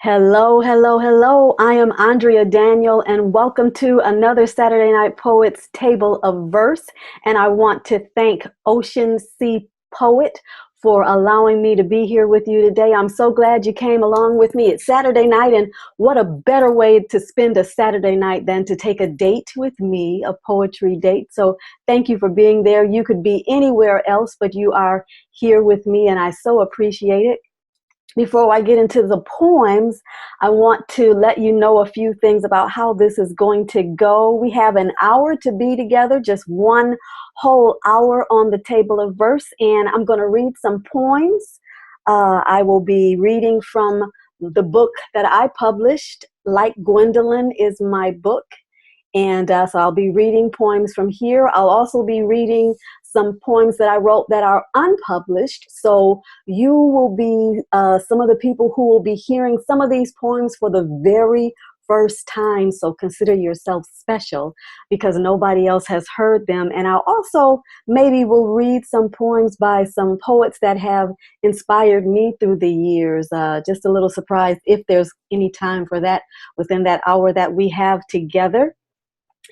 Hello, hello, hello. I am Andrea Daniel, and welcome to another Saturday Night Poets Table of Verse. And I want to thank Ocean Sea Poet for allowing me to be here with you today. I'm so glad you came along with me. It's Saturday night, and what a better way to spend a Saturday night than to take a date with me, a poetry date. So thank you for being there. You could be anywhere else, but you are here with me, and I so appreciate it. Before I get into the poems, I want to let you know a few things about how this is going to go. We have an hour to be together, just one whole hour on the table of verse, and I'm going to read some poems. I will be reading from the book that I published. Like Gwendolyn is my book. And so I'll be reading poems from here. I'll also be reading some poems that I wrote that are unpublished. So you will be some of the people who will be hearing some of these poems for the very first time. So consider yourself special because nobody else has heard them. And I'll also maybe will read some poems by some poets that have inspired me through the years. Just a little surprise if there's any time for that within that hour that we have together.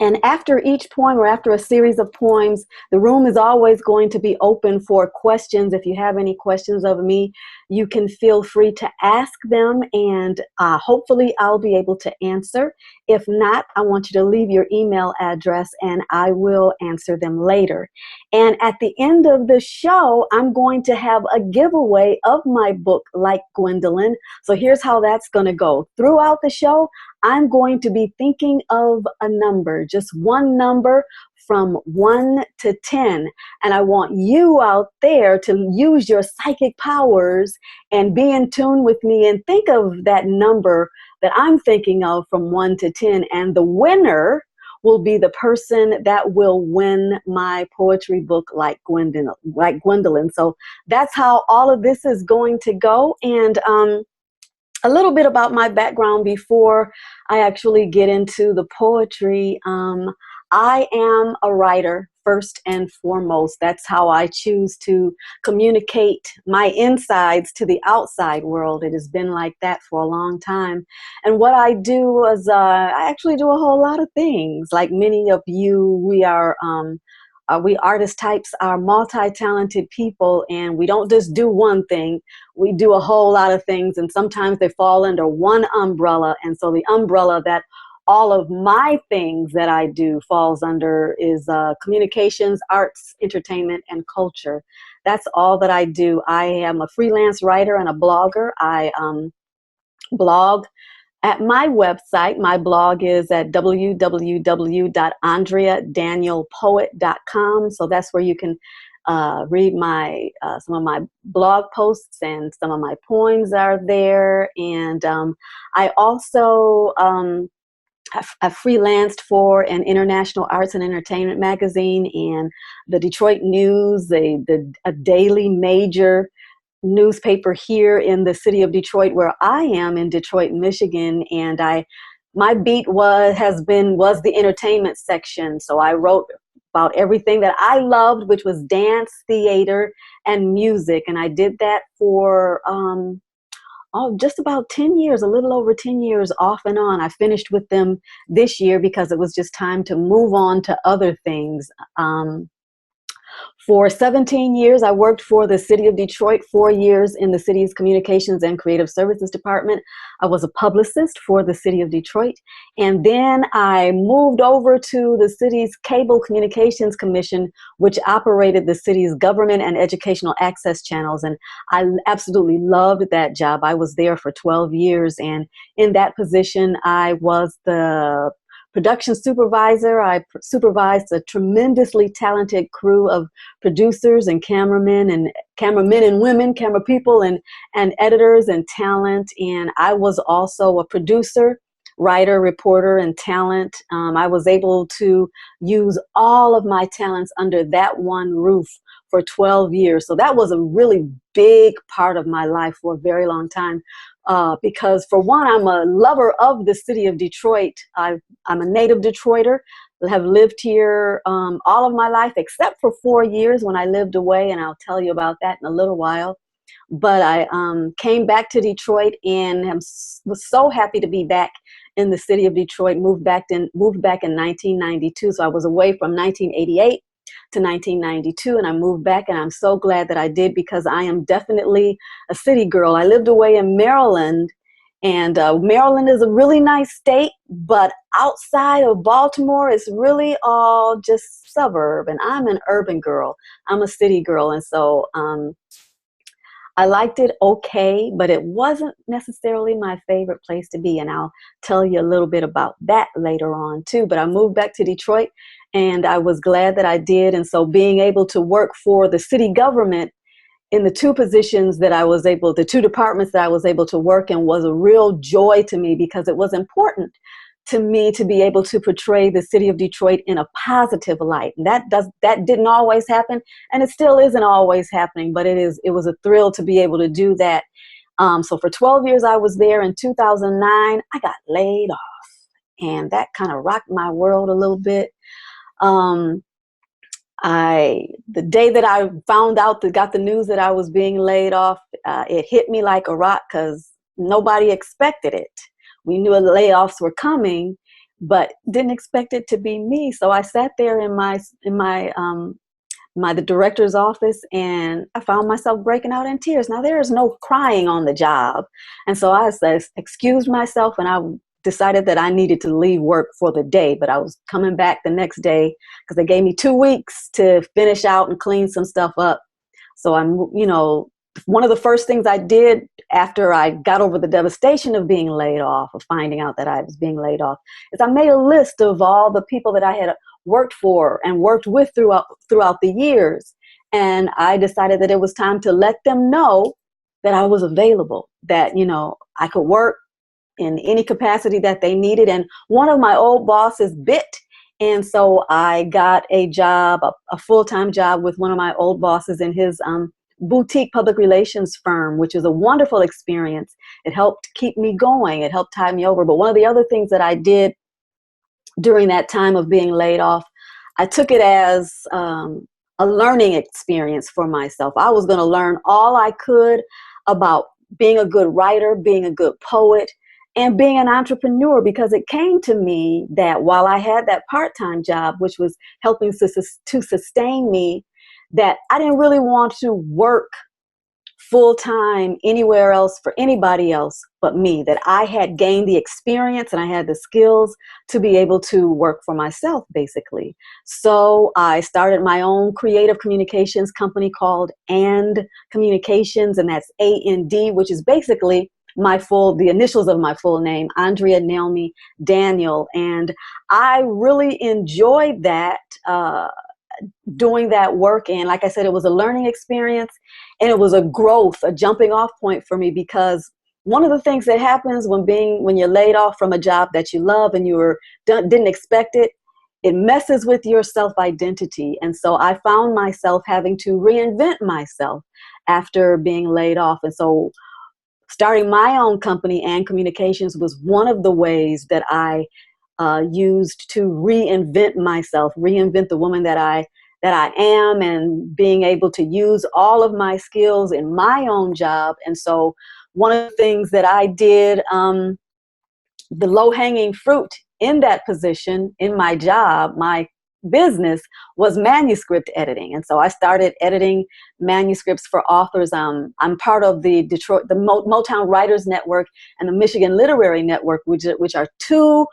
And after each poem or after a series of poems, the room is always going to be open for questions. If you have any questions of me, you can feel free to ask them, and hopefully I'll be able to answer. If not, I want you to leave your email address and I will answer them later. And at the end of the show, I'm going to have a giveaway of my book, Like Gwendolyn. So here's how that's going to go. Throughout the show, I'm going to be thinking of a number, just one number from 1 to 10. And I want you out there to use your psychic powers and be in tune with me and think of that number that I'm thinking of from 1 to 10. And the winner will be the person that will win my poetry book, Like Gwendolyn. So that's how all of this is going to go. And a little bit about my background before I actually get into the poetry. I am a writer first and foremost. That's how I choose to communicate my insides to the outside world. It has been like that for a long time. And what I do is I actually do a whole lot of things. Like many of you, we artist types are multi-talented people, and we don't just do one thing. We do a whole lot of things, and sometimes they fall under one umbrella. And so the umbrella that all of my things that I do falls under is communications, arts, entertainment, and culture. That's all that I do. I am a freelance writer and a blogger. I blog at my website. My blog is at www.andreadanielpoet.com. So that's where you can read my some of my blog posts, and some of my poems are there. And I also I freelanced for an international arts and entertainment magazine and the Detroit News, a daily major newspaper here in the city of Detroit, where I am in Detroit, Michigan. And my beat was the entertainment section. So I wrote about everything that I loved, which was dance, theater, and music. And I did that for just about 10 years, a little over 10 years off and on. I finished with them this year because it was just time to move on to other things. For 17 years, I worked for the city of Detroit, 4 years in the city's communications and creative services department. I was a publicist for the city of Detroit. And then I moved over to the city's Cable Communications Commission, which operated the city's government and educational access channels. And I absolutely loved that job. I was there for 12 years. And in that position, I was the production supervisor. I supervised a tremendously talented crew of producers and cameramen and women, camera people and editors and talent. And I was also a producer, writer, reporter, and talent. I was able to use all of my talents under that one roof for 12 years. So that was a really big part of my life for a very long time. Because for one, I'm a lover of the city of Detroit. I'm a native Detroiter. Have lived here all of my life, except for 4 years when I lived away, and I'll tell you about that in a little while. But I came back to Detroit and was so happy to be back in the city of Detroit. Moved back in 1992, so I was away from 1988 to 1992, and I moved back, and I'm so glad that I did, because I am definitely a city girl. I lived away in Maryland, and Maryland is a really nice state, but outside of Baltimore, it's really all just suburb, and I'm an urban girl. I'm a city girl, and so I liked it okay, but it wasn't necessarily my favorite place to be. And I'll tell you a little bit about that later on too. But I moved back to Detroit, and I was glad that I did. And so being able to work for the city government in the two positions that the two departments that I was able to work in, was a real joy to me, because it was important to me to be able to portray the city of Detroit in a positive light. And that didn't always happen, and it still isn't always happening, but it was a thrill to be able to do that. So for 12 years I was there. In 2009, I got laid off, and that kind of rocked my world a little bit. The day that I got the news that I was being laid off, it hit me like a rock, because nobody expected it. We knew the layoffs were coming, but didn't expect it to be me. So I sat there in the director's office, and I found myself breaking out in tears. Now, there is no crying on the job, and so I excused myself, and I decided that I needed to leave work for the day. But I was coming back the next day, because they gave me 2 weeks to finish out and clean some stuff up. So one of the first things I did after I got over the devastation of being laid off, of finding out that I was being laid off, is I made a list of all the people that I had worked for and worked with throughout the years. And I decided that it was time to let them know that I was available, that, I could work in any capacity that they needed. And one of my old bosses bit. And so I got a job, a full-time job with one of my old bosses in his boutique public relations firm, which was a wonderful experience. It helped keep me going. It helped tide me over. But one of the other things that I did during that time of being laid off, I took it as a learning experience for myself. I was going to learn all I could about being a good writer, being a good poet, and being an entrepreneur, because it came to me that while I had that part-time job, which was helping to sustain me, that I didn't really want to work full-time anywhere else for anybody else but me, that I had gained the experience and I had the skills to be able to work for myself, basically. So I started my own creative communications company called And Communications, and that's AND, which is basically the initials of my full name, Andrea Naomi Daniel. And I really enjoyed that, doing that work. And like I said, it was a learning experience, and it was a jumping off point for me, because one of the things that happens when you're laid off from a job that you love and didn't expect it, it messes with your self-identity. And so I found myself having to reinvent myself after being laid off. And so starting my own company, And Communications, was one of the ways that I used to reinvent myself, reinvent the woman that I am, and being able to use all of my skills in my own job. And so one of the things that I did, the low-hanging fruit in that position, in my job, my business, was manuscript editing. And so I started editing manuscripts for authors. I'm part of the Motown Writers Network and the Michigan Literary Network, which are two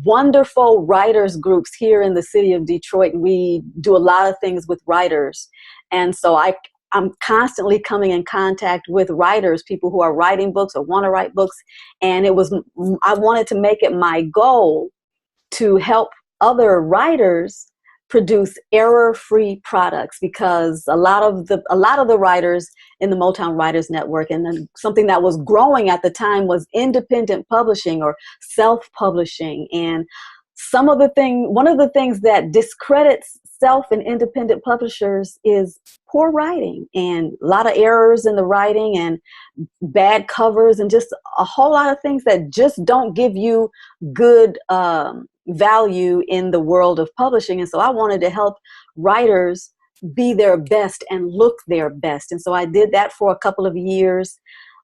wonderful writers groups here in the city of Detroit. We do a lot of things with writers. And so I'm constantly coming in contact with writers, people who are writing books or want to write books. And I wanted to make it my goal to help other writers produce error-free products, because a lot of the writers in the Motown Writers Network, and then something that was growing at the time, was independent publishing or self-publishing. And one of the things that discredits self and independent publishers is poor writing, and a lot of errors in the writing, and bad covers, and just a whole lot of things that just don't give you good value in the world of publishing. And so I wanted to help writers be their best and look their best. And so I did that for a couple of years,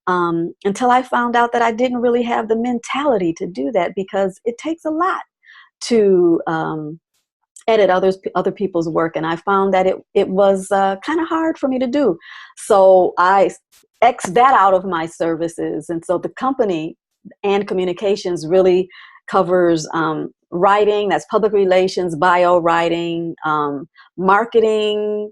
until I found out that I didn't really have the mentality to do that, because it takes a lot to edit other people's work, and I found that it was kind of hard for me to do. So I X'd that out of my services, and so the company and communications really covers writing, that's public relations, bio writing, marketing,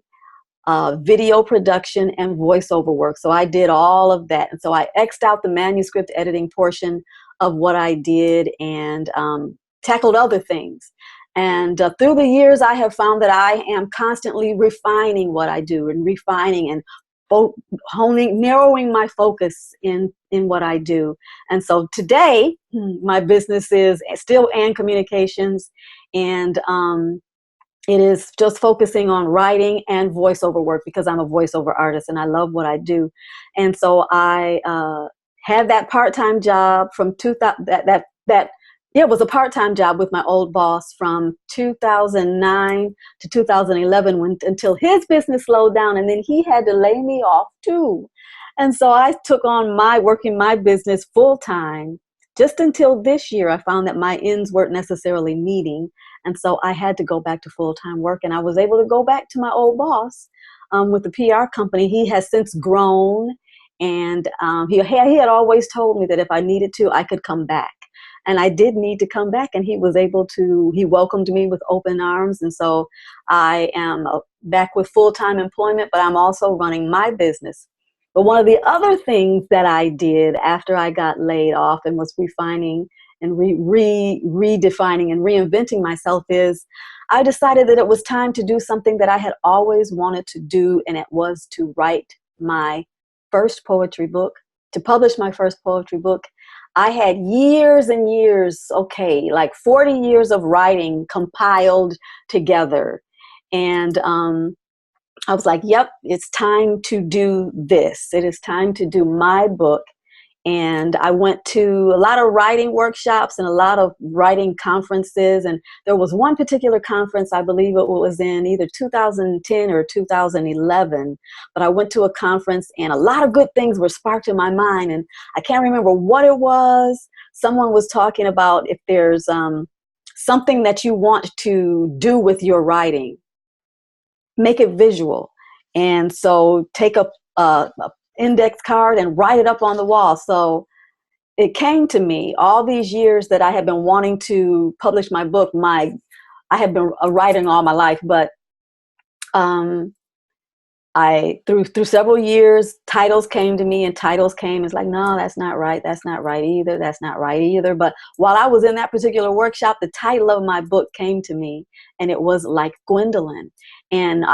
video production, and voiceover work. So I did all of that. And so I X'd out the manuscript editing portion of what I did, and tackled other things. And through the years, I have found that I am constantly refining what I do, and refining and honing, narrowing my focus in what I do. And so today, my business is still and communications, and it is just focusing on writing and voiceover work, because I'm a voiceover artist and I love what I do. And so I had that part-time job from 2000, yeah, it was a part-time job with my old boss from 2009 to 2011, until his business slowed down, and then he had to lay me off too. And so I took on working my business full-time just until this year. I found that my ends weren't necessarily meeting. And so I had to go back to full-time work, and I was able to go back to my old boss with the PR company. He has since grown, and he had always told me that if I needed to, I could come back. And I did need to come back, and he welcomed me with open arms. And so I am back with full-time employment, but I'm also running my business. But one of the other things that I did after I got laid off and was refining and redefining and reinventing myself is I decided that it was time to do something that I had always wanted to do, and it was to write my first poetry book, to publish my first poetry book. I had years and years, like 40 years of writing compiled together. And I was like, yep, it's time to do this. It is time to do my book. And I went to a lot of writing workshops and a lot of writing conferences. And there was one particular conference, I believe it was in either 2010 or 2011. But I went to a conference, and a lot of good things were sparked in my mind. And I can't remember what it was. Someone was talking about if there's something that you want to do with your writing, make it visual. And so take a index card and write it up on the wall. So it came to me all these years that I had been wanting to publish my book. I had been writing all my life, but I through several years, titles came to me, and titles came. It's like, no, that's not right. That's not right either. That's not right either. But while I was in that particular workshop, the title of my book came to me, and it was Like Gwendolyn. And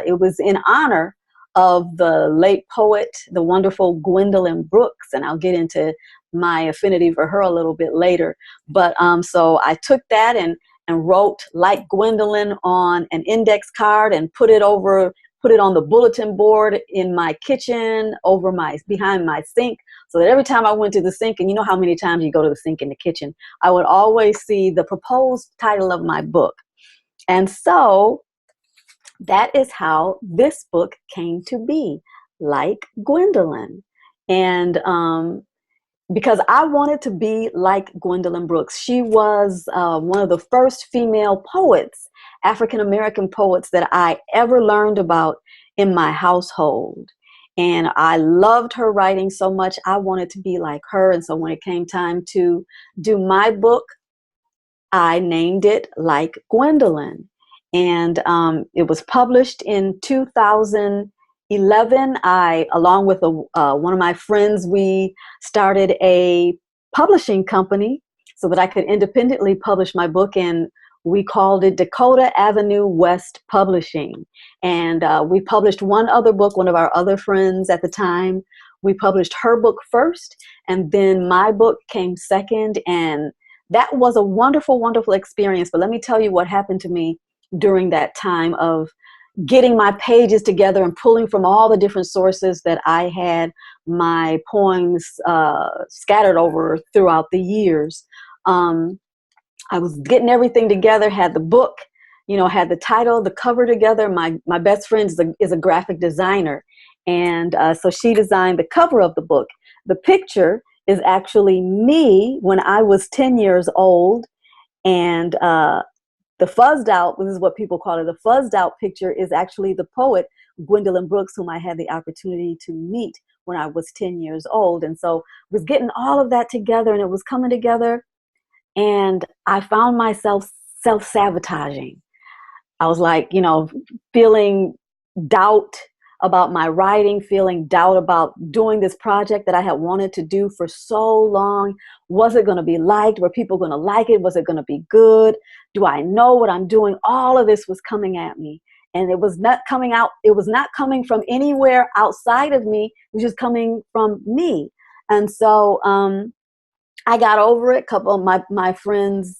it was in honor of the late poet, the wonderful Gwendolyn Brooks. And I'll get into my affinity for her a little bit later. But so I took that and wrote Like Gwendolyn on an index card and put it on the bulletin board in my kitchen behind my sink, so that every time I went to the sink, and you know how many times you go to the sink in the kitchen, I would always see the proposed title of my book. And so that is how this book came to be, Like Gwendolyn. And because I wanted to be like Gwendolyn Brooks. She was one of the first female poets, African-American poets, that I ever learned about in my household. And I loved her writing so much. I wanted to be like her. And so when it came time to do my book, I named it Like Gwendolyn. And it was published in 2011. Along with one of my friends, we started a publishing company so that I could independently publish my book, and we called it Dakota Avenue West Publishing. And we published one other book, one of our other friends at the time. We published her book first, and then my book came second. And that was a wonderful, wonderful experience. But let me tell you what happened to me during that time of getting my pages together and pulling from all the different sources that I had my poems scattered over throughout the years. I was getting everything together, had the book, had the title, the cover together. My best friend is a graphic designer. And so she designed the cover of the book. The picture is actually me when I was 10 years old. And the fuzzed out, this is what people call it, the fuzzed out picture is actually the poet, Gwendolyn Brooks, whom I had the opportunity to meet when I was 10 years old. And so I was getting all of that together, and it was coming together. And I found myself self-sabotaging. I was like, feeling doubt about my writing, feeling doubt about doing this project that I had wanted to do for so long. Was it going to be liked? Were people going to like it? Was it going to be good? Do I know what I'm doing? All of this was coming at me, and it was not coming out. It was not coming from anywhere outside of me. It was just coming from me. And so I got over it. A couple of my friends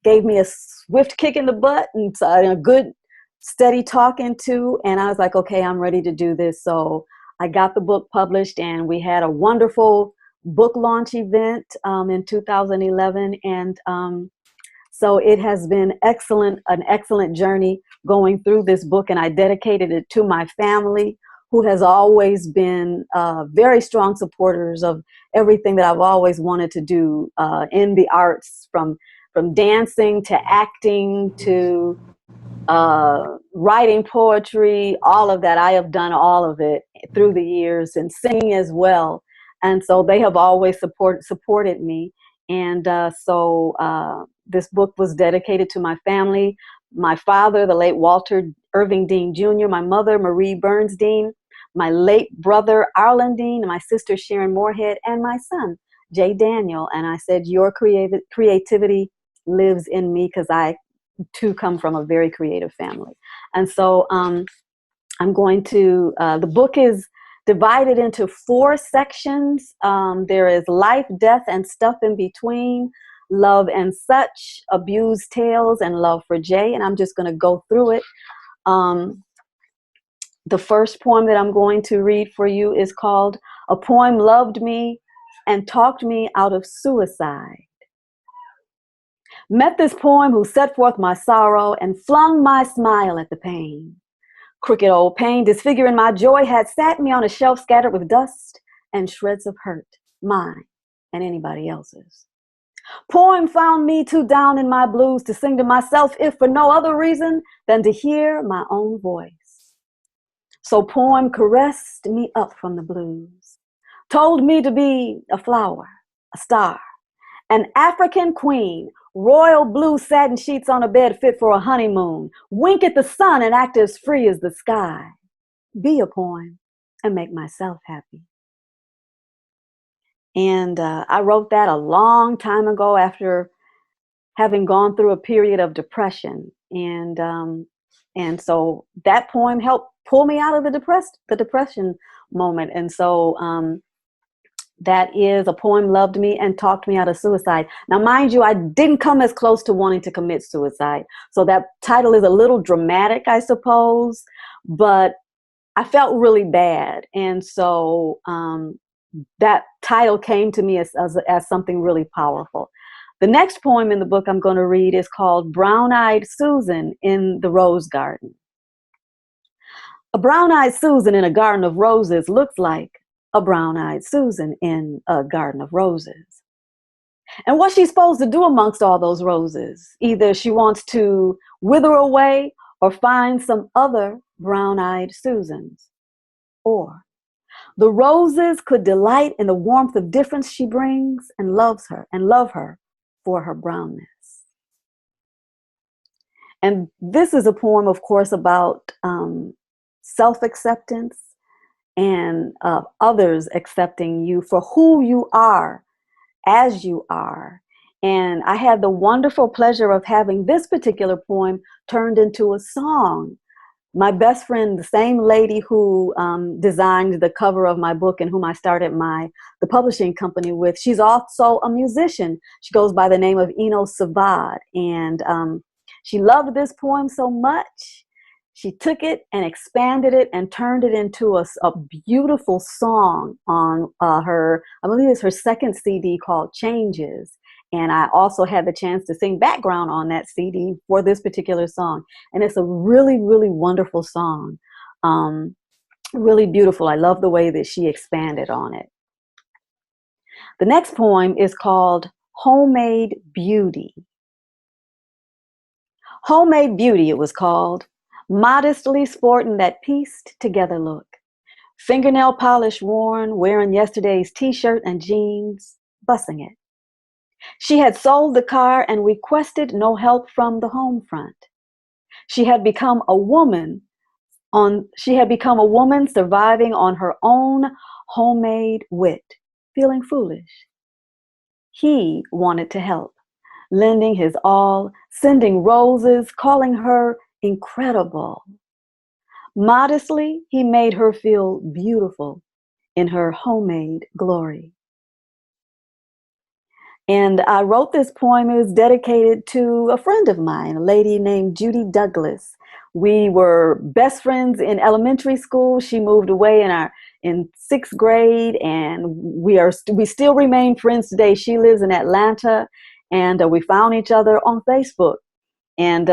gave me a swift kick in the butt and a good steady talking to, and I was like, okay, I'm ready to do this. So I got the book published, and we had a wonderful book launch event in 2011. And so it has been an excellent journey going through this book, and I dedicated it to my family, who has always been very strong supporters of everything that I've always wanted to do in the arts, from dancing to acting to writing poetry, all of that. I have done all of it through the years, and singing as well. And so they have always supported me. And so this book was dedicated to my family, my father, the late Walter Irving Dean Jr., my mother, Marie Burns Dean, my late brother, Arlen Dean, and my sister, Sharon Moorhead, and my son, Jay Daniel. And I said, your creativity lives in me, because I too come from a very creative family. And so I'm going to, the book is divided into 4 sections. There is life, death, and stuff in between, love and such, abused tales, and love for Jay. And I'm just going to go through it. The first poem that I'm going to read for you is called A Poem Loved Me and Talked Me Out of Suicide. Met this poem who set forth my sorrow and flung my smile at the pain. Crooked old pain, disfiguring my joy, had sat me on a shelf scattered with dust and shreds of hurt, mine and anybody else's. Poem found me too down in my blues to sing to myself, if for no other reason than to hear my own voice. So poem caressed me up from the blues, told me to be a flower, a star, an African queen, royal blue satin sheets on a bed fit for a honeymoon, wink at the sun and act as free as the sky, be a poem and make myself happy. And I wrote that a long time ago after having gone through a period of depression. And so that poem helped pull me out of the depression moment. And so that is A Poem Loved Me and Talked Me Out of Suicide. Now, mind you, I didn't come as close to wanting to commit suicide. So that title is a little dramatic, I suppose, but I felt really bad. And so that title came to me as something really powerful. The next poem in the book I'm going to read is called Brown-Eyed Susan in the Rose Garden. A brown-eyed Susan in a garden of roses looks like a brown-eyed Susan in a garden of roses. And what's she supposed to do amongst all those roses? Either she wants to wither away or find some other brown-eyed Susans. Or the roses could delight in the warmth of difference she brings and love her for her brownness. And this is a poem, of course, about self-acceptance and others accepting you for who you are, as you are. And I had the wonderful pleasure of having this particular poem turned into a song. My best friend, the same lady who designed the cover of my book and whom I started the publishing company with, she's also a musician. She goes by the name of Eno Savad. And she loved this poem so much, she took it and expanded it and turned it into a beautiful song on I believe it's her second CD called Changes. And I also had the chance to sing background on that CD for this particular song. And it's a really, really wonderful song. Um, really beautiful. I love the way that she expanded on it. The next poem is called Homemade Beauty. Homemade Beauty, it was called. Modestly sporting that pieced together look. Fingernail polish worn, wearing yesterday's t-shirt and jeans, bussing it. She had sold the car and requested no help from the home front. She had become a woman surviving on her own homemade wit, feeling foolish. He wanted to help, lending his all, sending roses, calling her incredible. Modestly, he made her feel beautiful in her homemade glory. And I wrote this poem. It was dedicated to a friend of mine, a lady named Judy Douglas. We were best friends in elementary school. She moved away in sixth grade, and we still remain friends today. She lives in Atlanta, and we found each other on Facebook, and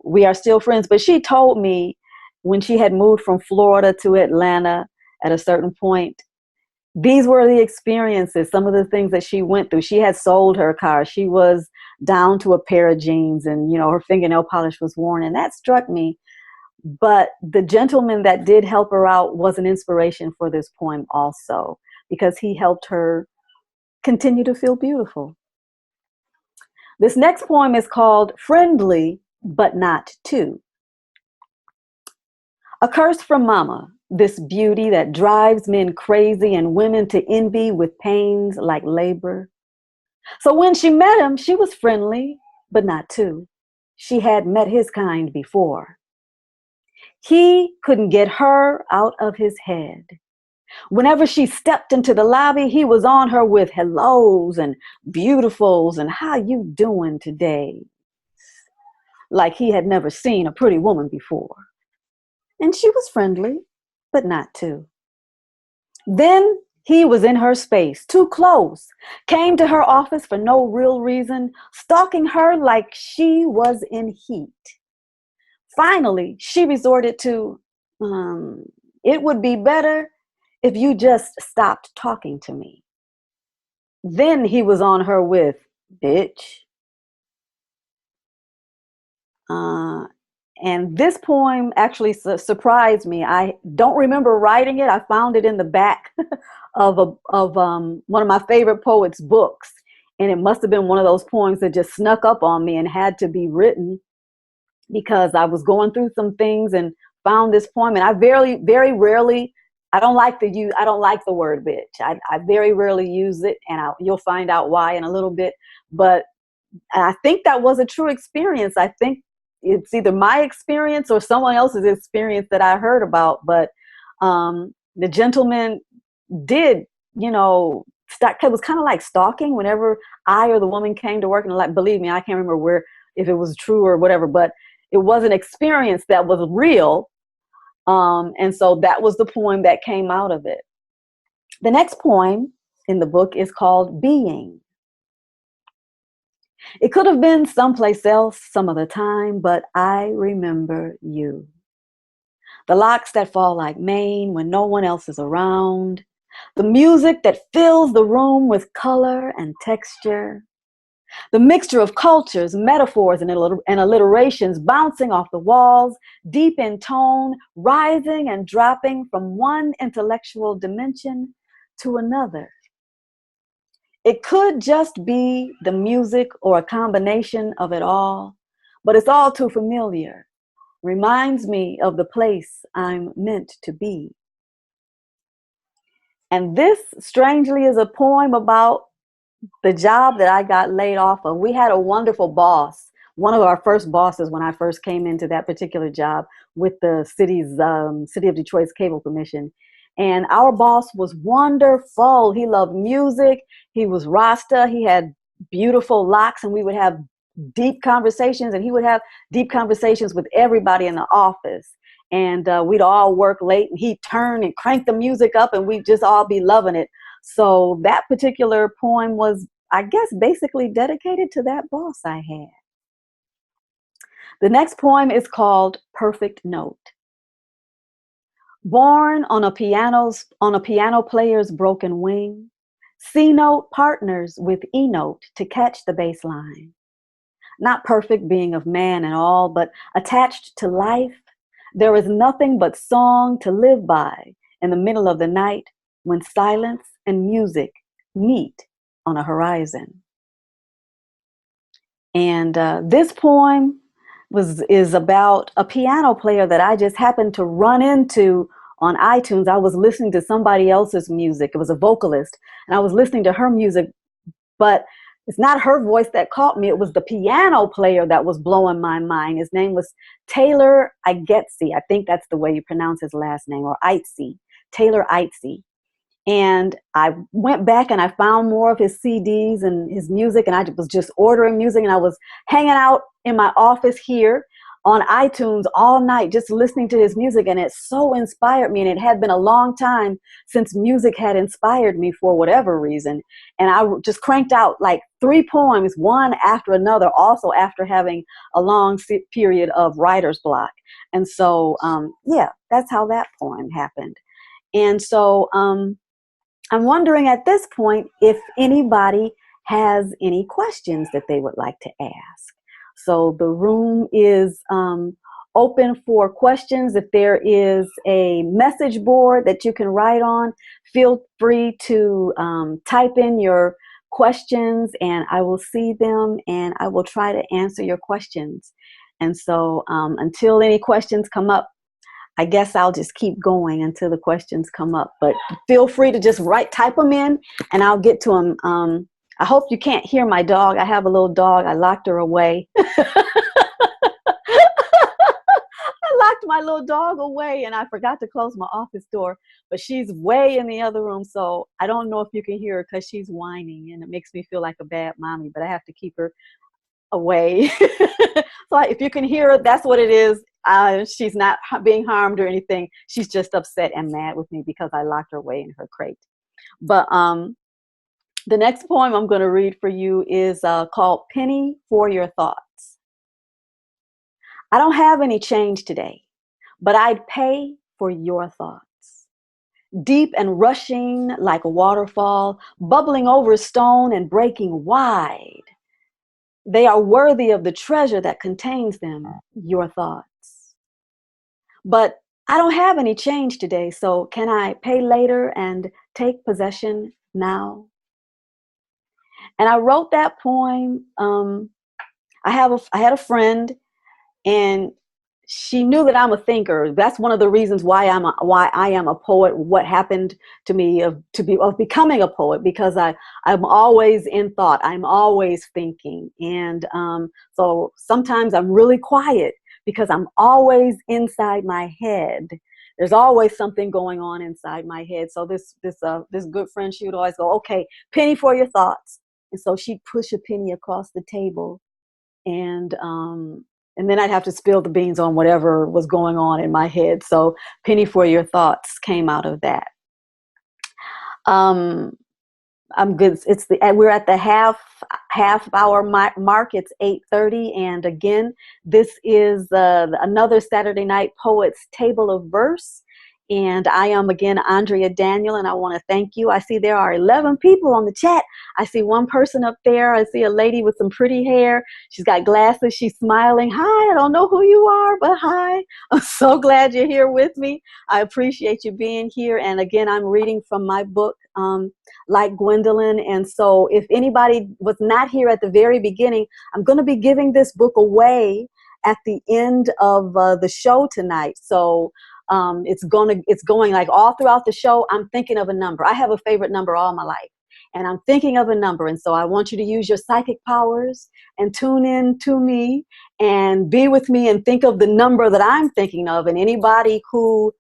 we are still friends. But she told me when she had moved from Florida to Atlanta at a certain point, these were the experiences, some of the things that she went through. She had sold her car. She was down to a pair of jeans, and, her fingernail polish was worn. And that struck me. But the gentleman that did help her out was an inspiration for this poem also, because he helped her continue to feel beautiful. This next poem is called Friendly, but Not Too. A curse from Mama, this beauty that drives men crazy and women to envy with pains like labor. So when she met him, she was friendly, but not too. She had met his kind before. He couldn't get her out of his head. Whenever she stepped into the lobby, he was on her with hellos and beautifuls and how you doing today? Like he had never seen a pretty woman before. And she was friendly, but not too. Then he was in her space, too close, came to her office for no real reason, stalking her like she was in heat. Finally, she resorted to, it would be better if you just stopped talking to me. Then he was on her with, bitch. And this poem actually surprised me. I don't remember writing it. I found it in the back of one of my favorite poets' books. And it must have been one of those poems that just snuck up on me and had to be written, because I was going through some things and found this poem. And I very, very rarely, I don't like the word bitch. I very rarely use it, and you'll find out why in a little bit. But I think that was a true experience. I think it's either my experience or someone else's experience that I heard about. But the gentleman did, it was kind of like stalking whenever I or the woman came to work. And like, believe me, I can't remember if it was true or whatever, but it was an experience that was real. And so that was the poem that came out of it. The next poem in the book is called Being. It could have been someplace else some other time, but I remember you. The locks that fall like Maine when no one else is around. The music that fills the room with color and texture. The mixture of cultures, metaphors, and alliterations bouncing off the walls, deep in tone, rising and dropping from one intellectual dimension to another. It could just be the music or a combination of it all, but it's all too familiar. Reminds me of the place I'm meant to be. And this, strangely, is a poem about the job that I got laid off of. We had a wonderful boss, one of our first bosses when I first came into that particular job with the City of Detroit's Cable Commission. And our boss was wonderful. He loved music. He was Rasta. He had beautiful locks, and we would have deep conversations, and he would have deep conversations with everybody in the office. And we'd all work late, and he'd turn and crank the music up, and we'd just all be loving it. So that particular poem I guess, basically dedicated to that boss I had. The next poem is called Perfect Note. Born on a piano player's broken wing, C note partners with E note to catch the bass line. Not perfect being of man and all, but attached to life, there is nothing but song to live by in the middle of the night when silence and music meet on a horizon. And this poem is about a piano player that I just happened to run into on iTunes. I was listening to somebody else's music. It was a vocalist, and I was listening to her music, but it's not her voice that caught me. It was the piano player that was blowing my mind. His name was Taylor Igetsey. I think that's the way you pronounce his last name, or Ightsey, Taylor Ightsey. And I went back and I found more of his CDs and his music, and I was just ordering music, and I was hanging out in my office here on iTunes all night just listening to his music, and it so inspired me. And it had been a long time since music had inspired me for whatever reason. And I just cranked out like 3 poems, one after another, also after having a long period of writer's block. And so, yeah, that's how that poem happened. And so, I'm wondering at this point if anybody has any questions that they would like to ask. So the room is open for questions. If there is a message board that you can write on, feel free to type in your questions and I will see them and I will try to answer your questions. And so until any questions come up, I guess I'll just keep going until the questions come up, but feel free to just type them in and I'll get to them. I hope you can't hear my dog. I have a little dog. I locked her away. I locked my little dog away and I forgot to close my office door, but she's way in the other room. So I don't know if you can hear her because she's whining and it makes me feel like a bad mommy, but I have to keep her away. So if you can hear it, that's what it is. She's not being harmed or anything. She's just upset and mad with me because I locked her away in her crate. But the next poem I'm going to read for you is called Penny for Your Thoughts. I don't have any change today, but I'd pay for your thoughts. Deep and rushing like a waterfall, bubbling over stone and breaking wide. They are worthy of the treasure that contains them, your thoughts. But I don't have any change today, so can I pay later and take possession now? And I wrote that poem. I had a friend, and she knew that I'm a thinker. That's one of the reasons why I am a poet. What happened to me of becoming a poet, because I'm always in thought. I'm always thinking, and so sometimes I'm really quiet because I'm always inside my head. There's always something going on inside my head. So this good friend, she would always go, "Okay, penny for your thoughts," and so she'd push a penny across the table, and then I'd have to spill the beans on whatever was going on in my head. So penny for your thoughts came out of that. I'm good. We're at the half hour mark. It's 8:30, and again, this is another Saturday Night Poets Table of Verse. And I am again Andrea Daniel, and I want to thank you. I see there are 11 people on the chat. I see one person up there. I see a lady with some pretty hair. She's got glasses. She's smiling. Hi, I don't know who you are, but hi. I'm so glad you're here with me. I appreciate you being here. And again, I'm reading from my book, Like Gwendolyn. And so if anybody was not here at the very beginning, I'm going to be giving this book away at the end of the show tonight. So it's going like all throughout the show. I'm thinking of a number. I have a favorite number all my life, and I'm thinking of a number. And so I want you to use your psychic powers and tune in to me and be with me and think of the number that I'm thinking of. And anybody who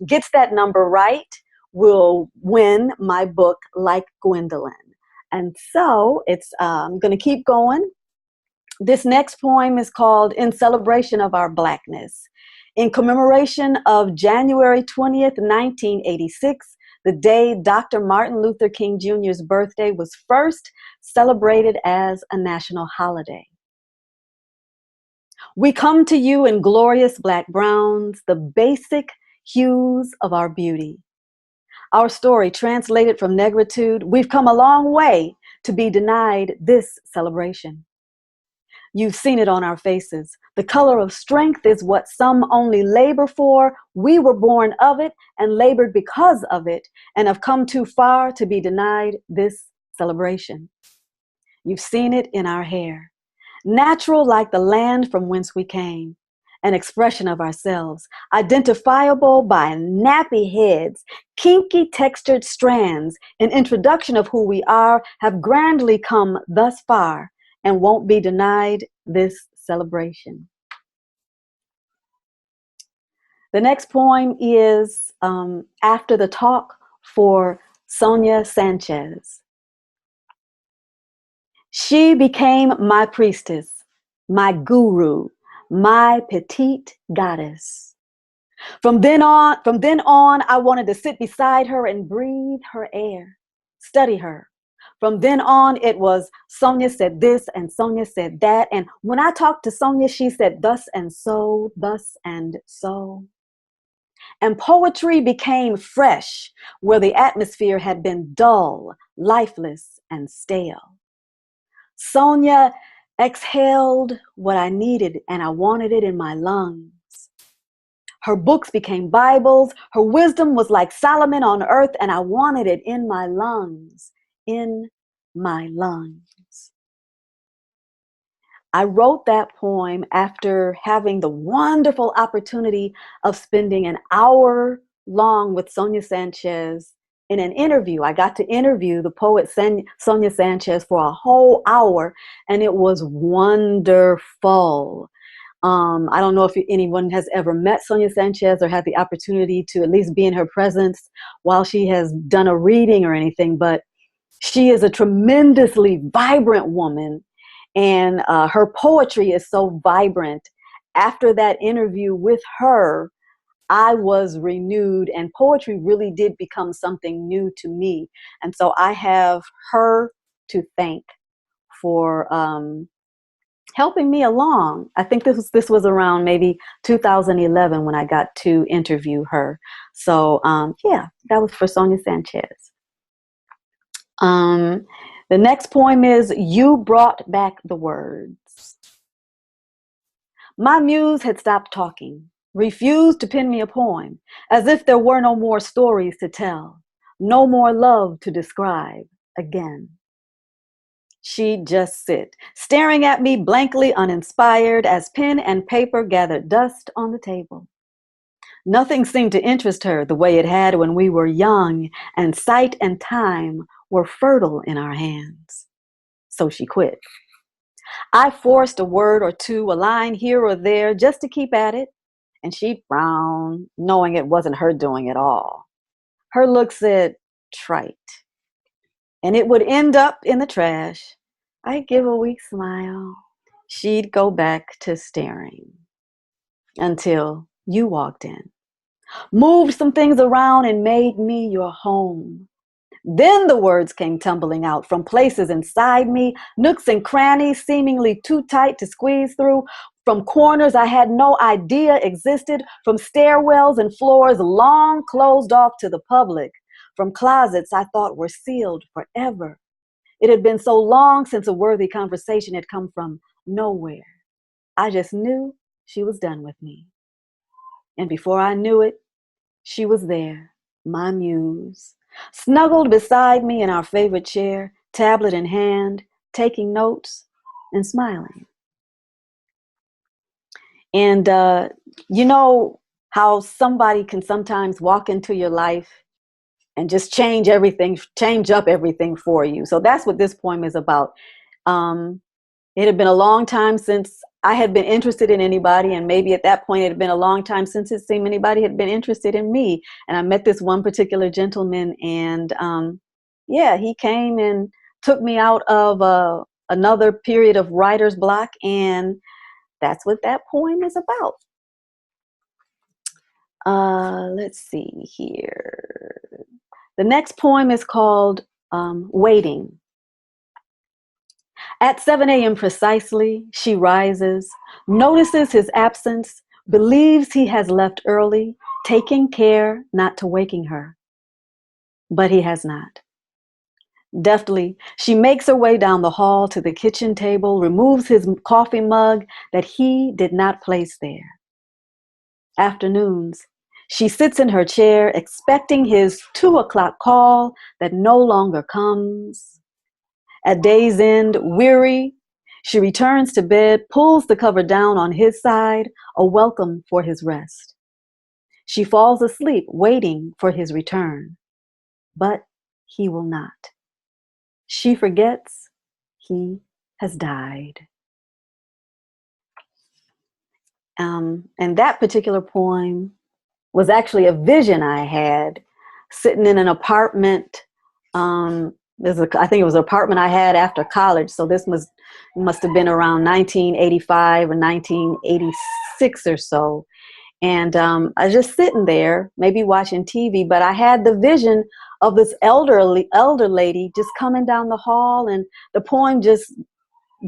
gets that number right will win my book, Like Gwendolyn. And so I'm going to keep going. This next poem is called In Celebration of Our Blackness. In commemoration of January 20th, 1986, the day Dr. Martin Luther King Jr.'s birthday was first celebrated as a national holiday. We come to you in glorious black browns, the basic hues of our beauty. Our story translated from negritude, we've come a long way to be denied this celebration. You've seen it on our faces. The color of strength is what some only labor for. We were born of it and labored because of it and have come too far to be denied this celebration. You've seen it in our hair. Natural like the land from whence we came, an expression of ourselves, identifiable by nappy heads, kinky textured strands, an introduction of who we are, have grandly come thus far and won't be denied this celebration. The next poem is After the Talk for Sonia Sanchez. She became my priestess, my guru, my petite goddess. From then on, I wanted to sit beside her and breathe her air, study her. From then on, it was Sonia said this and Sonia said that. And when I talked to Sonia, she said thus and so, thus and so. And poetry became fresh where the atmosphere had been dull, lifeless, and stale. Sonia exhaled what I needed and I wanted it in my lungs. Her books became Bibles. Her wisdom was like Solomon on earth and I wanted it in my lungs, in my lungs. I wrote that poem after having the wonderful opportunity of spending an hour long with Sonia Sanchez in an interview. I got to interview the poet Sonia Sanchez for a whole hour, and it was wonderful. I don't know if anyone has ever met Sonia Sanchez or had the opportunity to at least be in her presence while she has done a reading or anything, but she is a tremendously vibrant woman, and her poetry is so vibrant. After that interview with her, I was renewed and poetry really did become something new to me. And so I have her to thank for helping me along. I think this was around maybe 2011 when I got to interview her. So yeah, that was for Sonia Sanchez. The next poem is You Brought Back the Words. My muse had stopped talking, refused to pen me a poem, as if there were no more stories to tell, no more love to describe again. She'd just sit, staring at me blankly uninspired as pen and paper gathered dust on the table. Nothing seemed to interest her the way it had when we were young and sight and time were fertile in our hands. So she quit. I forced a word or two, a line here or there, just to keep at it, and she'd frown, knowing it wasn't her doing at all. Her look said, trite, and it would end up in the trash. I'd give a weak smile. She'd go back to staring until you walked in, moved some things around and made me your home. Then the words came tumbling out from places inside me, nooks and crannies seemingly too tight to squeeze through, from corners I had no idea existed, from stairwells and floors long closed off to the public, from closets I thought were sealed forever. It had been so long since a worthy conversation had come from nowhere. I just knew she was done with me. And before I knew it, she was there, my muse, snuggled beside me in our favorite chair, tablet in hand, taking notes and smiling. And you know how somebody can sometimes walk into your life and just change up everything for you. So that's what this poem is about. It had been a long time since I had been interested in anybody, and maybe at that point it had been a long time since it seemed anybody had been interested in me. And I met this one particular gentleman, and yeah, he came and took me out of another period of writer's block, and that's what that poem is about. Let's see here. The next poem is called Waiting. At 7 a.m. precisely, she rises, notices his absence, believes he has left early, taking care not to waking her. But he has not. Deftly, she makes her way down the hall to the kitchen table, removes his coffee mug that he did not place there. Afternoons, she sits in her chair, expecting his 2 o'clock call that no longer comes. At day's end, weary, she returns to bed, pulls the cover down on his side, a welcome for his rest. She falls asleep, waiting for his return, but he will not. She forgets he has died. And that particular poem was actually a vision I had sitting in an apartment. I think it was an apartment I had after college. So this must have been around 1985 or 1986 or so. And I was just sitting there, maybe watching TV, but I had the vision of this elder lady just coming down the hall, and the poem just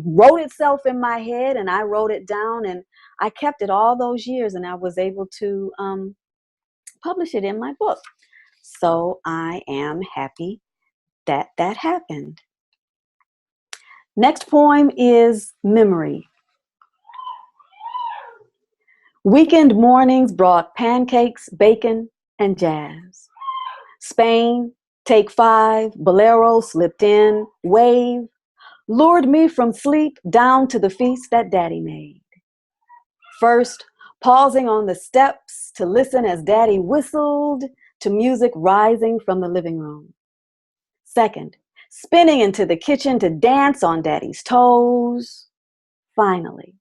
wrote itself in my head, and I wrote it down, and I kept it all those years, and I was able to publish it in my book. So I am happy that that happened. Next poem is Memory. Weekend mornings brought pancakes, bacon, and jazz. Spain, Take Five, Bolero slipped in, Wave, lured me from sleep down to the feast that Daddy made. First, pausing on the steps to listen as Daddy whistled to music rising from the living room. Second, spinning into the kitchen to dance on Daddy's toes. Finally,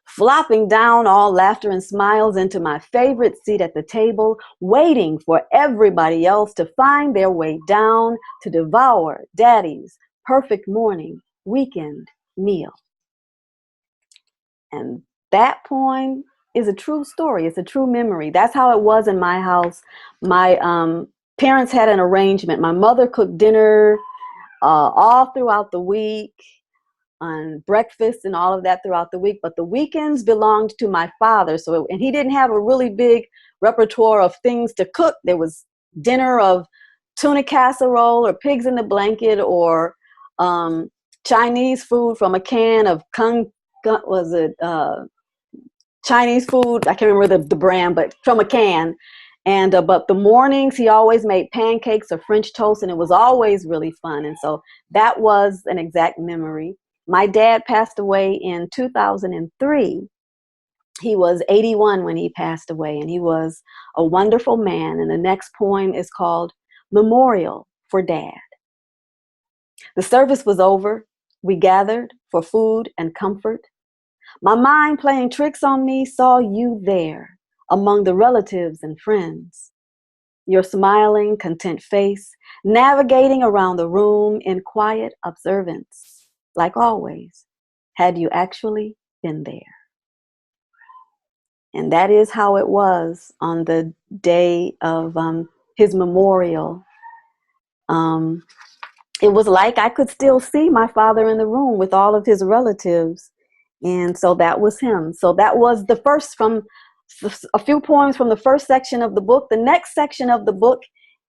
flopping down all laughter and smiles into my favorite seat at the table, waiting for everybody else to find their way down to devour Daddy's perfect morning weekend meal. And that poem is a true story. It's a true memory. That's how it was in my house. My parents had an arrangement. My mother cooked dinner all throughout the week, on breakfast and all of that throughout the week, but the weekends belonged to my father. And he didn't have a really big repertoire of things to cook. There was dinner of tuna casserole or pigs in the blanket or Chinese food from a can of Chinese food? I can't remember the brand, but from a can. And but the mornings he always made pancakes or French toast, and it was always really fun. And so that was an exact memory. My dad passed away in 2003. He was 81 when he passed away, and he was a wonderful man. And the next poem is called Memorial for Dad. The service was over. We gathered for food and comfort. My mind playing tricks on me saw you there among the relatives and friends. Your smiling, content face, navigating around the room in quiet observance, like always, had you actually been there. And that is how it was on the day of his memorial. It was like I could still see my father in the room with all of his relatives. And so that was him. So that was the first from a few poems from the first section of the book. The next section of the book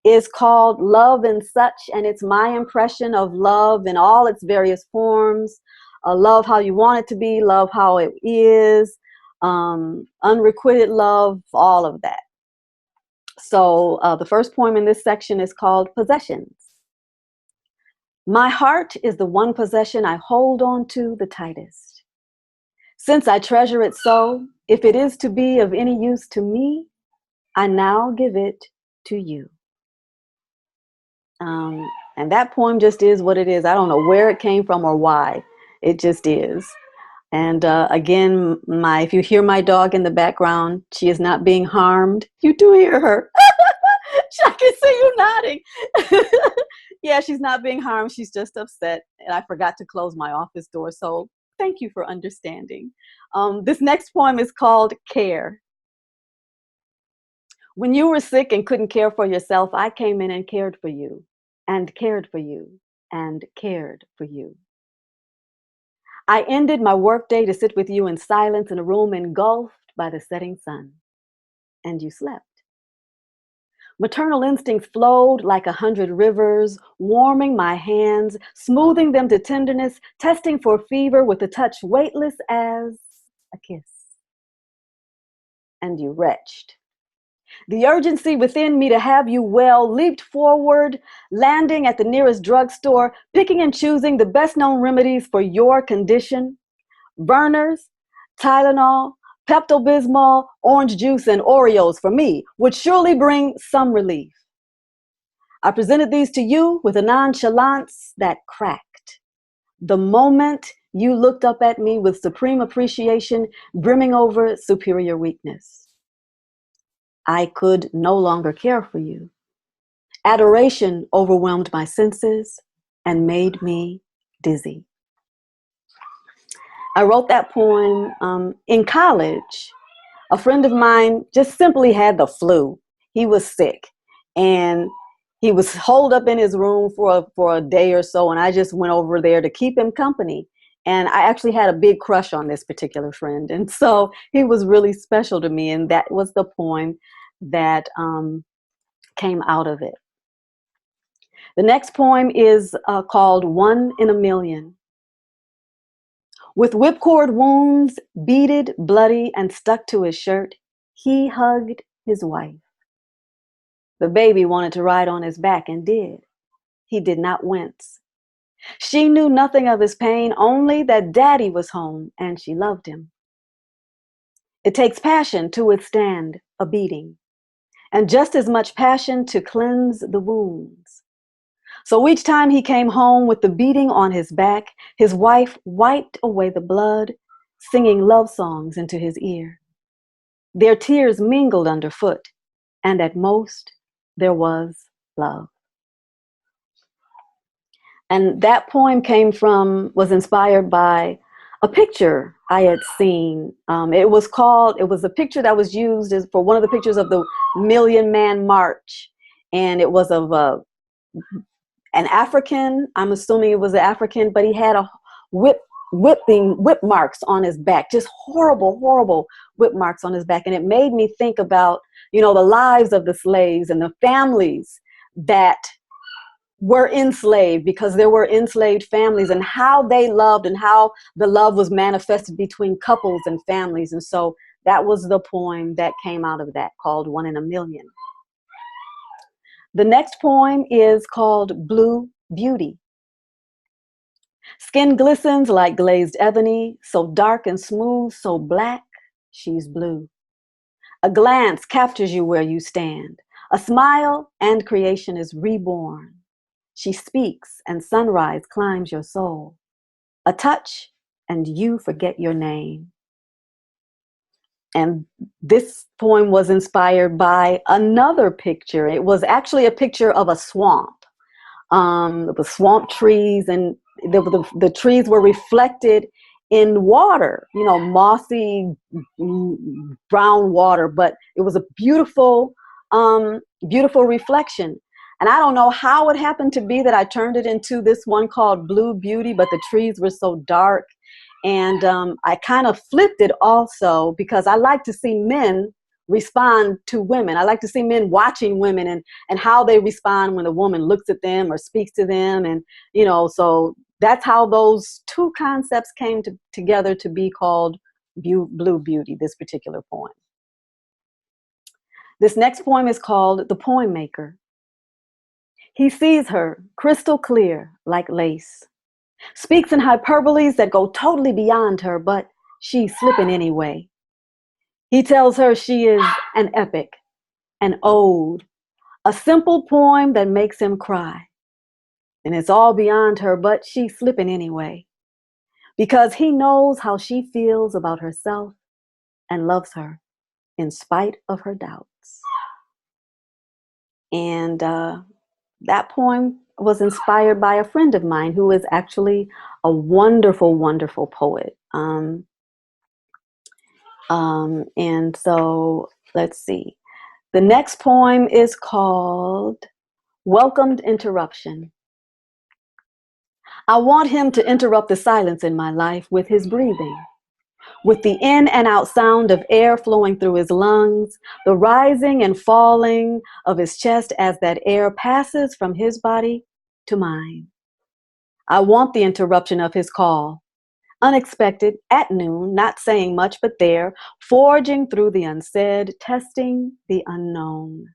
is called Love and Such, and it's my impression of love in all its various forms. Love how you want it to be, love how it is, unrequited love, all of that. So the first poem in this section is called Possessions. My heart is the one possession I hold on to the tightest. Since I treasure it so, if it is to be of any use to me, I now give it to you. And that poem just is what it is. I don't know where it came from or why. It just is. And again, if you hear my dog in the background, she is not being harmed. You do hear her. I can see you nodding. Yeah, she's not being harmed. She's just upset. And I forgot to close my office door. So thank you for understanding. This next poem is called Care. When you were sick and couldn't care for yourself, I came in and cared for you, and cared for you, and cared for you. I ended my workday to sit with you in silence in a room engulfed by the setting sun, and you slept. Maternal instincts flowed like 100 rivers, warming my hands, smoothing them to tenderness, testing for fever with a touch weightless as a kiss. And you retched. The urgency within me to have you well leaped forward, landing at the nearest drugstore, picking and choosing the best known remedies for your condition. Burners, Tylenol, Pepto-Bismol, orange juice, and Oreos for me would surely bring some relief. I presented these to you with a nonchalance that cracked. The moment you looked up at me with supreme appreciation, brimming over superior weakness. I could no longer care for you. Adoration overwhelmed my senses and made me dizzy. I wrote that poem in college. A friend of mine just simply had the flu. He was sick and he was holed up in his room for a day or so. And I just went over there to keep him company. And I actually had a big crush on this particular friend. And so he was really special to me. And that was the poem that came out of it. The next poem is called One in a Million. With whipcord wounds, beaded, bloody, and stuck to his shirt, he hugged his wife. The baby wanted to ride on his back and did. He did not wince. She knew nothing of his pain, only that daddy was home and she loved him. It takes passion to withstand a beating, and just as much passion to cleanse the wounds. So each time he came home with the beating on his back, his wife wiped away the blood, singing love songs into his ear. Their tears mingled underfoot, and at most, there was love. And that poem was inspired by a picture I had seen. It was a picture that was used for one of the pictures of the Million Man March. And it was of an African, I'm assuming it was an African, but he had a whip marks on his back, just horrible, horrible whip marks on his back. And it made me think about, the lives of the slaves and the families that were enslaved, because there were enslaved families, and how they loved and how the love was manifested between couples and families. And so that was the poem that came out of that, called One in a Million. The next poem is called Blue Beauty. Skin glistens like glazed ebony, so dark and smooth, so black, she's blue. A glance captures you where you stand. A smile and creation is reborn. She speaks and sunrise climbs your soul. A touch and you forget your name. And this poem was inspired by another picture. It was actually a picture of a swamp. It was swamp trees, and the trees were reflected in water, mossy brown water, but it was a beautiful, beautiful reflection. And I don't know how it happened to be that I turned it into this one called Blue Beauty, but the trees were so dark. And I kind of flipped it also because I like to see men respond to women. I like to see men watching women and how they respond when a woman looks at them or speaks to them. And, so that's how those two concepts came together to be called Blue Beauty, this particular poem. This next poem is called The Poem Maker. He sees her crystal clear like lace, speaks in hyperboles that go totally beyond her, but she's slipping anyway. He tells her she is an epic, an ode, a simple poem that makes him cry. And it's all beyond her, but she's slipping anyway, because he knows how she feels about herself and loves her in spite of her doubts. And that poem was inspired by a friend of mine who is actually a wonderful, wonderful poet. And so let's see. The next poem is called Welcomed Interruption. I want him to interrupt the silence in my life with his breathing, with the in and out sound of air flowing through his lungs, the rising and falling of his chest as that air passes from his body to mine. I want the interruption of his call, unexpected, at noon, not saying much, but there, forging through the unsaid, testing the unknown.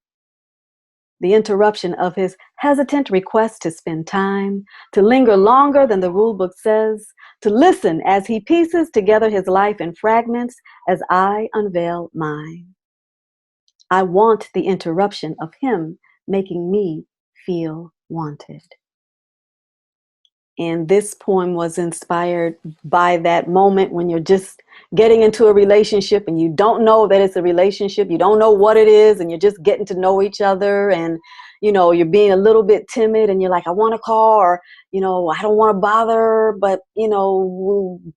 The interruption of his hesitant request to spend time, to linger longer than the rule book says, to listen as he pieces together his life in fragments as I unveil mine. I want the interruption of him making me feel wanted. And this poem was inspired by that moment when you're just getting into a relationship and you don't know that it's a relationship. You don't know what it is, and you're just getting to know each other. And, you're being a little bit timid and you're like, I want to call, or, I don't want to bother, but,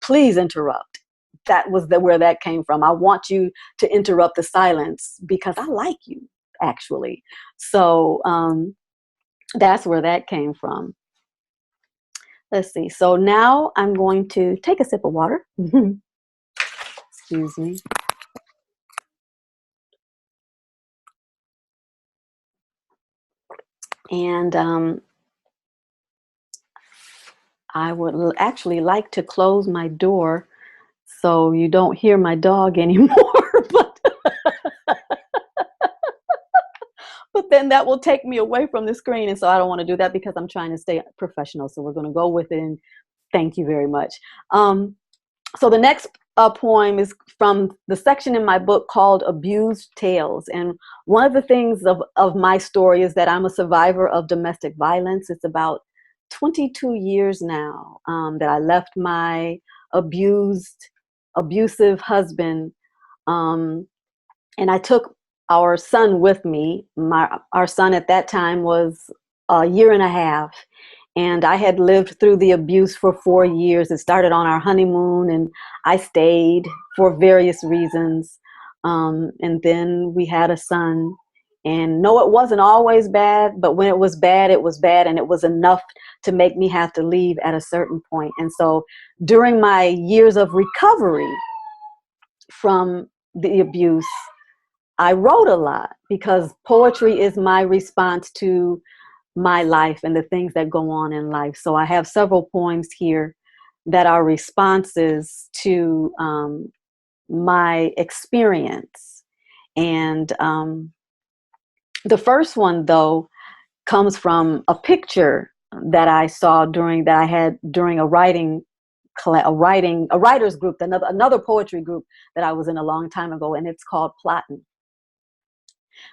please interrupt. That was where that came from. I want you to interrupt the silence because I like you, actually. So that's where that came from. Let's see. So now I'm going to take a sip of water. Excuse me. And I would actually like to close my door so you don't hear my dog anymore. But then that will take me away from the screen. And so I don't want to do that because I'm trying to stay professional. So we're going to go with it. And thank you very much. So the next poem is from the section in my book called Abused Tales. And one of the things of my story is that I'm a survivor of domestic violence. It's about 22 years now that I left my abusive husband. And I took our son with me. Our son at that time was a year and a half. And I had lived through the abuse for 4 years. It started on our honeymoon, and I stayed for various reasons. And then we had a son. And no, it wasn't always bad, but when it was bad, and it was enough to make me have to leave at a certain point. And so during my years of recovery from the abuse, I wrote a lot because poetry is my response to my life and the things that go on in life. So I have several poems here that are responses to my experience. And the first one, though, comes from a picture that I saw during a writers group, another poetry group that I was in a long time ago, and it's called Plottin'.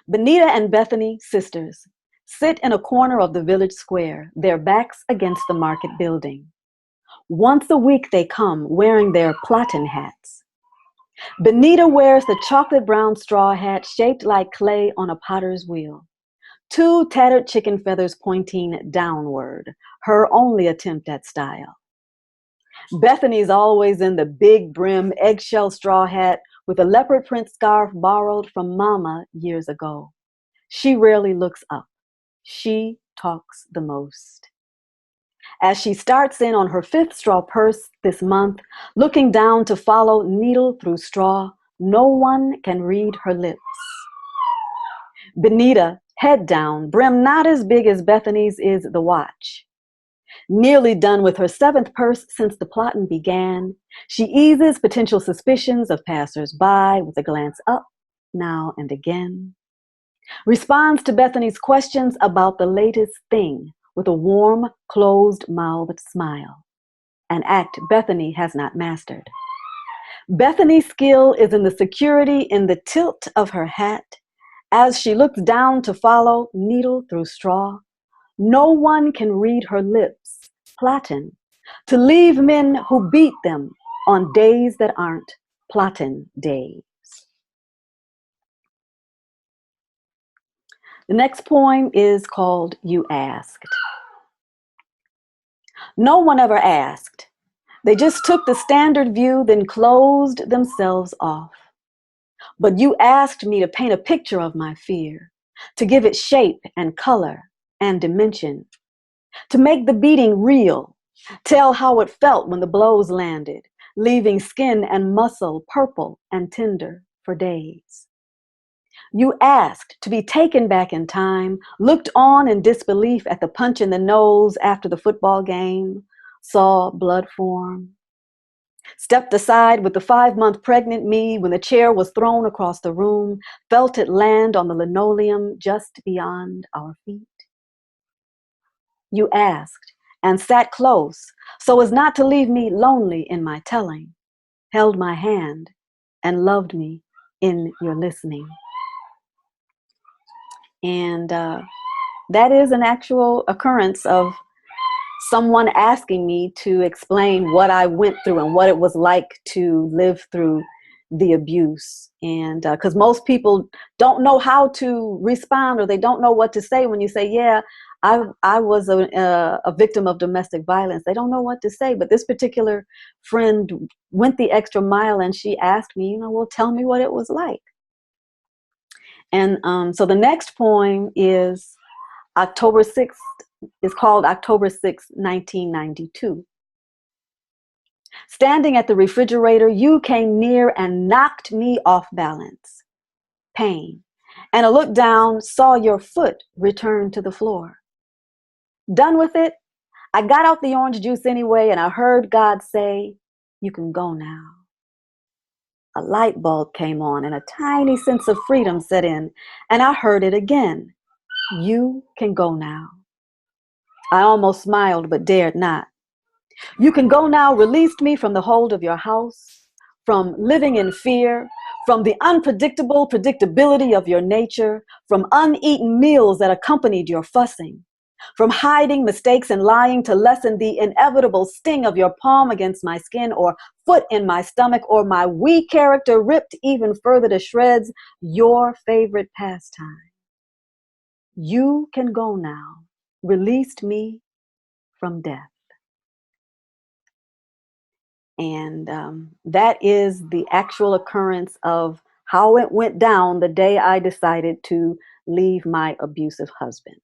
Benita and Bethany, sisters, sit in a corner of the village square, their backs against the market building. Once a week they come, wearing their Plottin hats. Benita wears the chocolate brown straw hat shaped like clay on a potter's wheel. 2 tattered chicken feathers pointing downward, her only attempt at style. Bethany's always in the big brim eggshell straw hat with a leopard print scarf borrowed from Mama years ago. She rarely looks up. She talks the most. As she starts in on her 5th straw purse this month, looking down to follow needle through straw, no one can read her lips. Benita, head down, brim not as big as Bethany's is the watch. Nearly done with her 7th purse since the plotting began, she eases potential suspicions of passers-by with a glance up now and again. Responds to Bethany's questions about the latest thing with a warm, closed-mouthed smile, an act Bethany has not mastered. Bethany's skill is in the security in the tilt of her hat as she looks down to follow needle through straw. No one can read her lips, plotting, to leave men who beat them on days that aren't plotting days. The next poem is called You Asked. No one ever asked. They just took the standard view, then closed themselves off. But you asked me to paint a picture of my fear, to give it shape and color and dimension, to make the beating real, tell how it felt when the blows landed, leaving skin and muscle purple and tender for days. You asked to be taken back in time, looked on in disbelief at the punch in the nose after the football game, saw blood form, stepped aside with the 5-month pregnant me when the chair was thrown across the room, felt it land on the linoleum just beyond our feet. You asked and sat close so as not to leave me lonely in my telling, held my hand and loved me in your listening. And that is an actual occurrence of someone asking me to explain what I went through and what it was like to live through the abuse. And because most people don't know how to respond, or they don't know what to say when you say, yeah, I was a victim of domestic violence. They don't know what to say. But this particular friend went the extra mile, and she asked me, well, tell me what it was like. And so the next poem is October 6th, is called October 6th, 1992. Standing at the refrigerator, you came near and knocked me off balance. Pain. And a look down saw your foot return to the floor. Done with it, I got out the orange juice anyway, and I heard God say, you can go now. A light bulb came on and a tiny sense of freedom set in, and I heard it again. You can go now. I almost smiled but dared not. You can go now released me from the hold of your house, from living in fear, from the unpredictable predictability of your nature, from uneaten meals that accompanied your fussing, from hiding mistakes and lying to lessen the inevitable sting of your palm against my skin or foot in my stomach or my wee character ripped even further to shreds, your favorite pastime. You can go now, released me from death. And that is the actual occurrence of how it went down the day I decided to leave my abusive husband.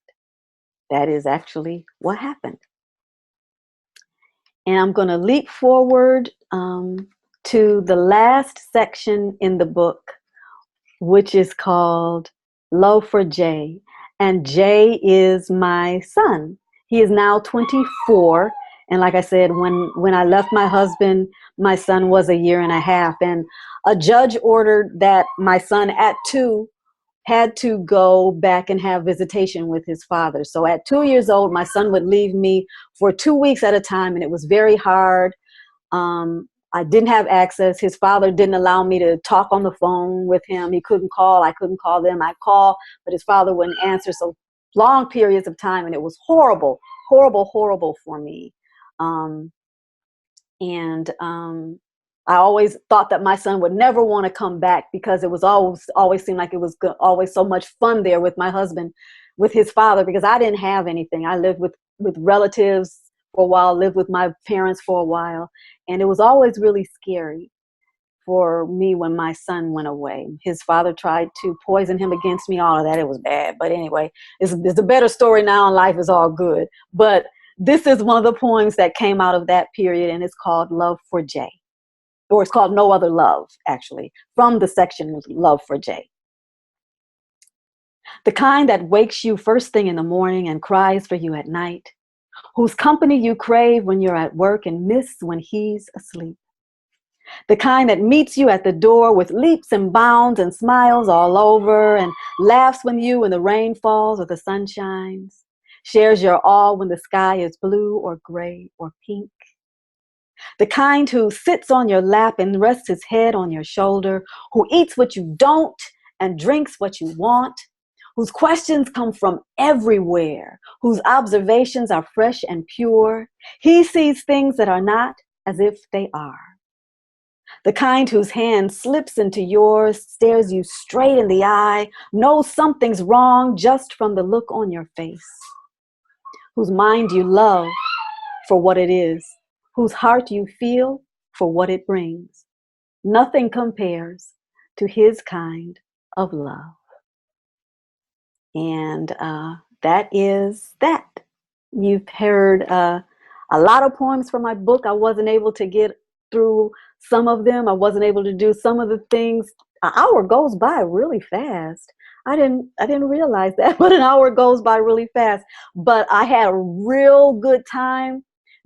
That is actually what happened. And I'm going to leap forward to the last section in the book, which is called Love for Jay. And Jay is my son. He is now 24. And like I said, when I left my husband, my son was 1.5 years. And a judge ordered that my son at 2 had to go back and have visitation with his father. So at 2 years old, my son would leave me for 2 weeks at a time. And it was very hard. I didn't have access. His father didn't allow me to talk on the phone with him. He couldn't call. I couldn't call them. I'd call, but his father wouldn't answer. So long periods of time. And it was horrible, horrible, horrible for me. I always thought that my son would never want to come back because it was always seemed like it was always so much fun there with my husband, with his father, because I didn't have anything. I lived with relatives for a while, lived with my parents for a while. And it was always really scary for me when my son went away. His father tried to poison him against me, all of that. It was bad. But anyway, it's a better story now, and life is all good. But this is one of the poems that came out of that period, and it's called Love for Jay. Or it's called No Other Love, actually, from the section Love for Jay. The kind that wakes you first thing in the morning and cries for you at night, whose company you crave when you're at work and miss when he's asleep. The kind that meets you at the door with leaps and bounds and smiles all over and laughs with you when the rain falls or the sun shines, shares your all when the sky is blue or gray or pink. The kind who sits on your lap and rests his head on your shoulder, who eats what you don't and drinks what you want, whose questions come from everywhere, whose observations are fresh and pure. He sees things that are not as if they are. The kind whose hand slips into yours, stares you straight in the eye, knows something's wrong just from the look on your face, whose mind you love for what it is, whose heart you feel for what it brings. Nothing compares to his kind of love. And that is that. You've heard a lot of poems from my book. I wasn't able to get through some of them. I wasn't able to do some of the things. An hour goes by really fast. I didn't realize that, but an hour goes by really fast. But I had a real good time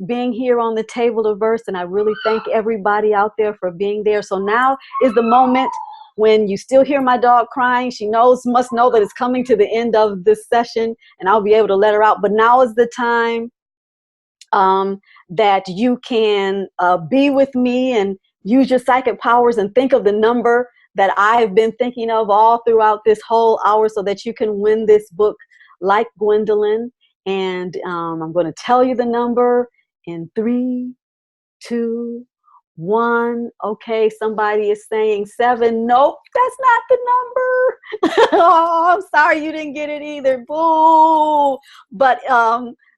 being here on the table of verse, and I really thank everybody out there for being there. So now is the moment when you still hear my dog crying. She must know that it's coming to the end of this session, and I'll be able to let her out. But now is the time that you can be with me and use your psychic powers and think of the number that I've been thinking of all throughout this whole hour, so that you can win this book like Gwendolyn. And I'm going to tell you the number in 3, 2, 1. Okay, somebody is saying 7. Nope, that's not the number. Oh, I'm sorry you didn't get it either. Boo. But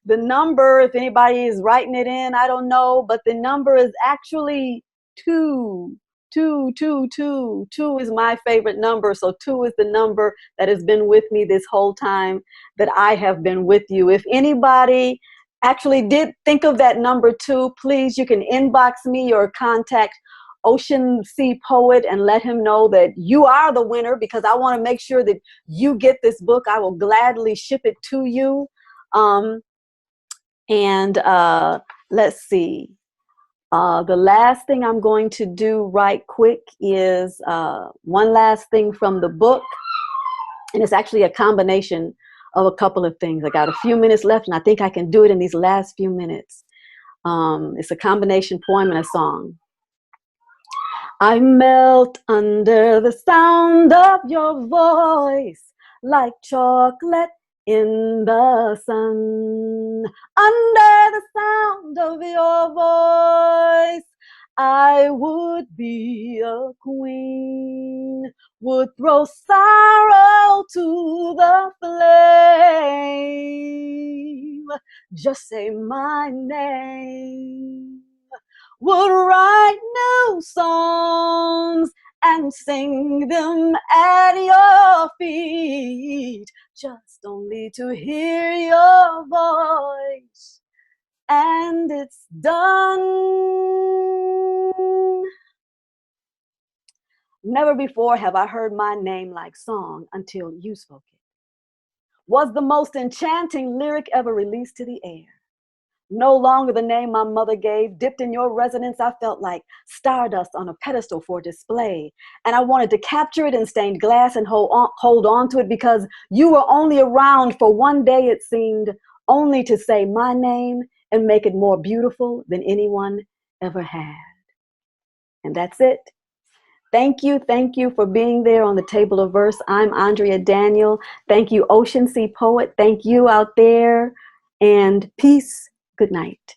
the number, if anybody is writing it in, I don't know, but the number is actually 2. 2, 2, 2. 2 is my favorite number. So 2 is the number that has been with me this whole time that I have been with you. If anybody actually did think of that number 2, please, you can inbox me or contact Ocean Sea Poet and let him know that you are the winner, because I want to make sure that you get this book. I will gladly ship it to you. And let's see. The last thing I'm going to do right quick is one last thing from the book. And it's actually a combination of a couple of things. I got a few minutes left, and I think I can do it in these last few minutes. It's a combination poem and a song. I melt under the sound of your voice, like chocolate in the sun. Under the sound of your voice, I would be a queen, would throw sorrow to the flame. Just say my name. Would write new songs and sing them at your feet, just only to hear your voice. And it's done. Never before have I heard my name like song until you spoke it. Was the most enchanting lyric ever released to the air. No longer the name my mother gave. Dipped in your resonance, I felt like stardust on a pedestal for display. And I wanted to capture it in stained glass and hold on to it, because you were only around for one day, it seemed, only to say my name and make it more beautiful than anyone ever had. And that's it. Thank you for being there on the Table of Verse. I'm Andrea Daniel. Thank you, Ocean Sea Poet. Thank you out there, and peace. Good night.